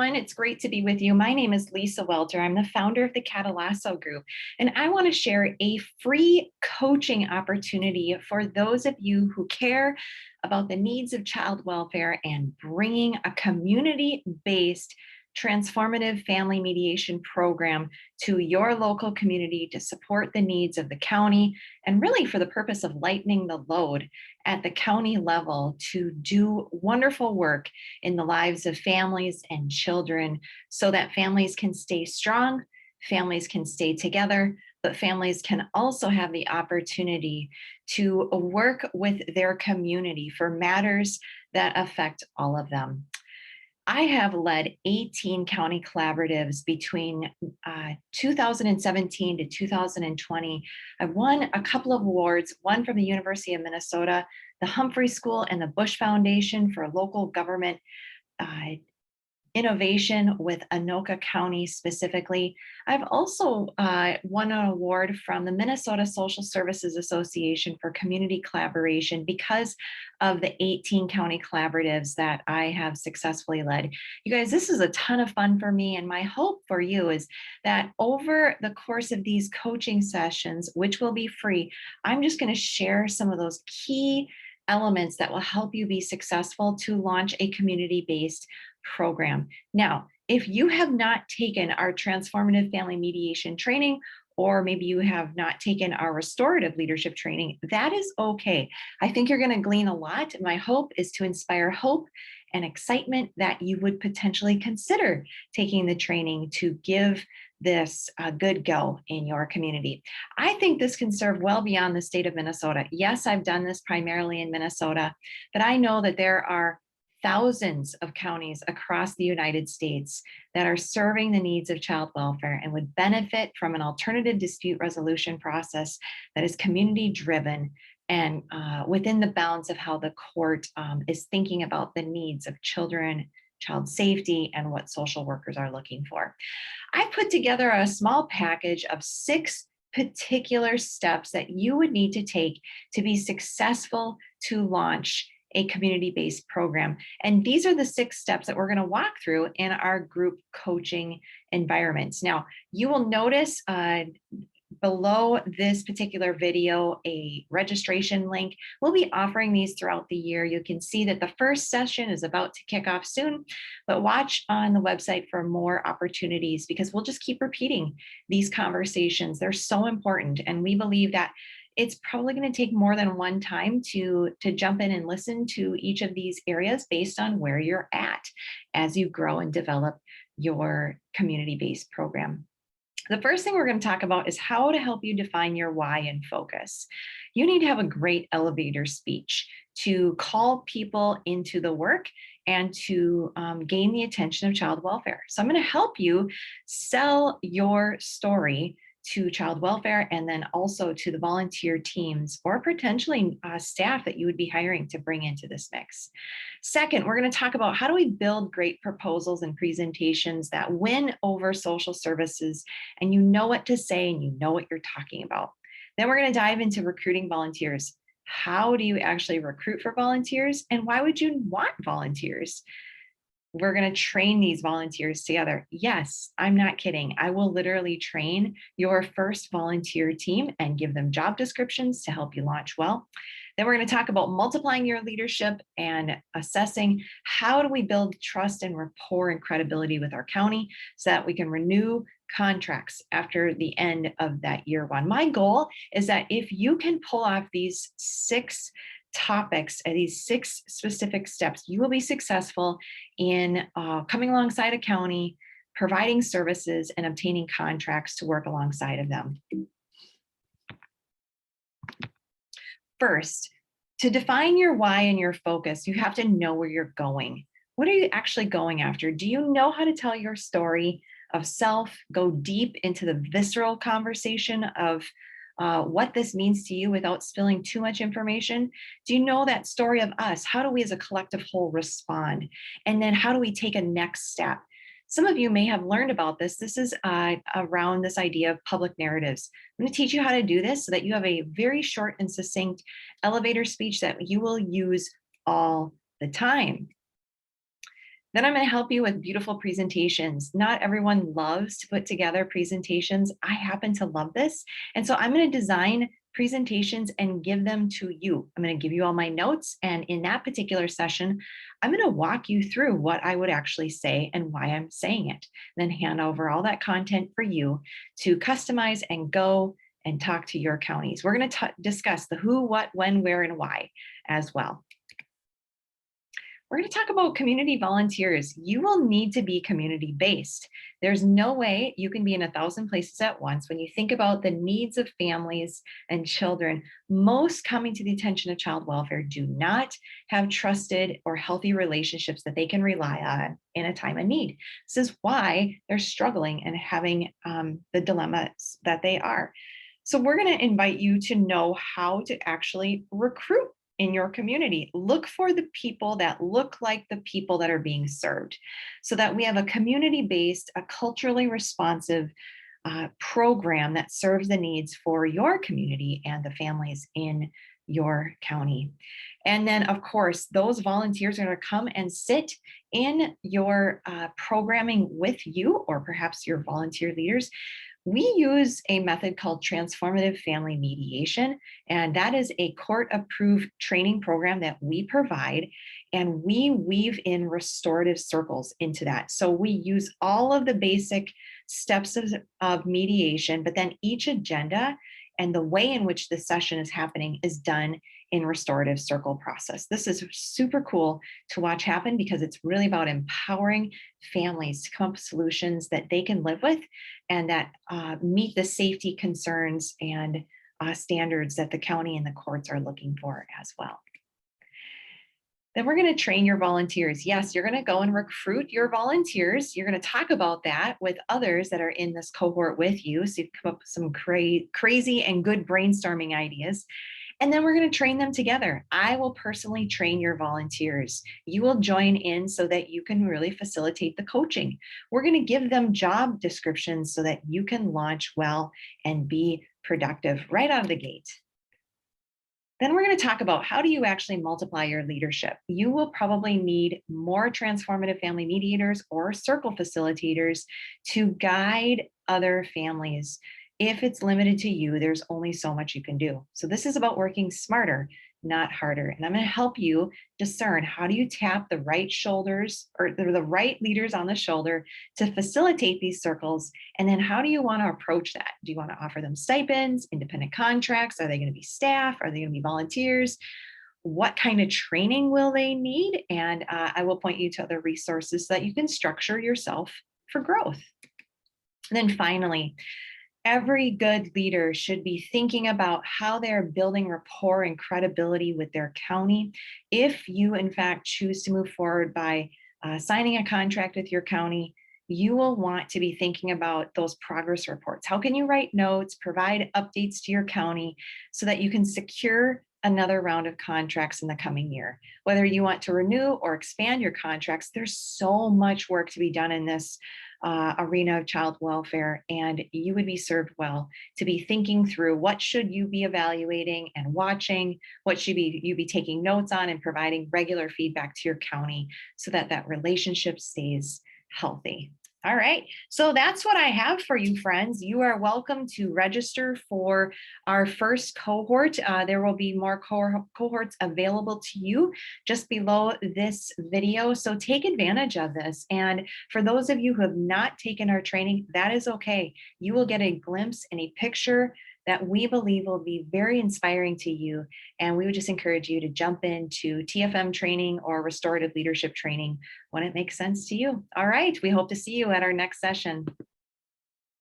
It's great to be with you. My name is Lisa Welter. I'm the founder of the Catalasso Group, and I want to share a free coaching opportunity for those of you who care about the needs of child welfare and bringing a community-based transformative family mediation program to your local community to support the needs of the county and really for the purpose of lightening the load at the county level to do wonderful work in the lives of families and children so that families can stay strong, families can stay together, but families can also have the opportunity to work with their community for matters that affect all of them. I have led 18 county collaboratives between 2017 to 2020. I've won a couple of awards, one from the University of Minnesota, the Humphrey School, and the Bush Foundation for local government uh, innovation with Anoka County specifically. I've also won an award from the Minnesota Social Services Association for community collaboration because of the 18 county collaboratives that I have successfully led. You guys, this is a ton of fun for me, and my hope for you is that over the course of these coaching sessions, which will be free, I'm just going to share some of those key elements that will help you be successful to launch a community-based program. Now, if you have not taken our transformative family mediation training, or maybe you have not taken our restorative leadership training, that is okay. I think you're going to glean a lot. My hope is to inspire hope and excitement that you would potentially consider taking the training to give this a good go in your community. I think this can serve well beyond the state of Minnesota. Yes, I've done this primarily in Minnesota, but I know that there are thousands of counties across the United States that are serving the needs of child welfare and would benefit from an alternative dispute resolution process that is community driven and within the bounds of how the court is thinking about the needs of children, child safety, and what social workers are looking for. I put together a small package of 6 particular steps that you would need to take to be successful to launch a community-based program. And these are the 6 steps that we're going to walk through in our group coaching environments. Now, you will notice below this particular video a registration link. We'll be offering these throughout the year. You can see that the first session is about to kick off soon, but watch on the website for more opportunities because we'll just keep repeating these conversations. They're so important, and we believe that it's probably going to take more than one time to jump in and listen to each of these areas based on where you're at as you grow and develop your community-based program. The first thing we're going to talk about is how to help you define your why and focus. You need to have a great elevator speech to call people into the work and to gain the attention of child welfare. So I'm going to help you sell your story to child welfare and then also to the volunteer teams or potentially staff that you would be hiring to bring into this mix. Second, we're going to talk about how do we build great proposals and presentations that win over social services and you know what to say and you know what you're talking about. Then we're going to dive into recruiting volunteers. How do you actually recruit for volunteers and why would you want volunteers? We're going to train these volunteers together. Yes, I'm not kidding. I will literally train your first volunteer team and give them job descriptions to help you launch well. Then we're going to talk about multiplying your leadership and assessing how do we build trust and rapport and credibility with our county so that we can renew contracts after the end of that year one. My goal is that if you can pull off these 6 topics and these 6 specific steps, you will be successful in coming alongside a county, providing services, and obtaining contracts to work alongside of them. First, to define your why and your focus, you have to know where you're going. What are you actually going after? Do you know how to tell your story of self, go deep into the visceral conversation of what this means to you without spilling too much information? Do you know that story of us? How do we as a collective whole respond? And then how do we take a next step? Some of you may have learned about this. This is around this idea of public narratives. I'm going to teach you how to do this so that you have a very short and succinct elevator speech that you will use all the time. Then I'm going to help you with beautiful presentations. Not everyone loves to put together presentations. I happen to love this. And so I'm going to design presentations and give them to you. I'm going to give you all my notes. And in that particular session, I'm going to walk you through what I would actually say and why I'm saying it. Then hand over all that content for you to customize and go and talk to your counties. We're going to discuss the who, what, when, where, and why as well. We're going to talk about community volunteers. You will need to be community based. There's no way you can be in 1,000 places at once. When you think about the needs of families and children, most coming to the attention of child welfare do not have trusted or healthy relationships that they can rely on in a time of need. This is why they're struggling and having the dilemmas that they are. So we're going to invite you to know how to actually recruit in your community. Look for the people that look like the people that are being served so that we have a community-based, a culturally responsive program that serves the needs for your community and the families in your county. And then, of course, those volunteers are going to come and sit in your programming with you, or perhaps your volunteer leaders. We use a method called Transformative Family Mediation, and that is a court-approved training program that we provide, and we weave in restorative circles into that. So we use all of the basic steps of mediation, but then each agenda and the way in which the session is happening is done in restorative circle process. This is super cool to watch happen because it's really about empowering families to come up with solutions that they can live with and that meet the safety concerns and standards that the county and the courts are looking for as well. Then we're going to train your volunteers. Yes, you're going to go and recruit your volunteers. You're going to talk about that with others that are in this cohort with you. So you come up with some crazy and good brainstorming ideas. And then we're going to train them together. I will personally train your volunteers. You will join in so that you can really facilitate the coaching. We're going to give them job descriptions so that you can launch well and be productive right out of the gate. Then we're going to talk about how do you actually multiply your leadership. You will probably need more transformative family mediators or circle facilitators to guide other families. If it's limited to you, there's only so much you can do. So this is about working smarter, not harder. And I'm going to help you discern how do you tap the right shoulders or the right leaders on the shoulder to facilitate these circles. And then how do you want to approach that? Do you want to offer them stipends, independent contracts? Are they going to be staff? Are they going to be volunteers? What kind of training will they need? And I will point you to other resources so that you can structure yourself for growth. And then finally, every good leader should be thinking about how they're building rapport and credibility with their county. If you, in fact, choose to move forward by signing a contract with your county, you will want to be thinking about those progress reports. How can you write notes, provide updates to your county so that you can secure another round of contracts in the coming year? Whether you want to renew or expand your contracts, there's so much work to be done in this arena of child welfare, and you would be served well to be thinking through what should you be evaluating and watching, what should you be taking notes on and providing regular feedback to your county so that that relationship stays healthy. All right, so that's what I have for you, friends. You are welcome to register for our first cohort. There will be more cohorts available to you just below this video. So take advantage of this. And for those of you who have not taken our training, that is okay. You will get a glimpse and a picture that we believe will be very inspiring to you. And we would just encourage you to jump into TFM training or restorative leadership training when it makes sense to you. All right, we hope to see you at our next session.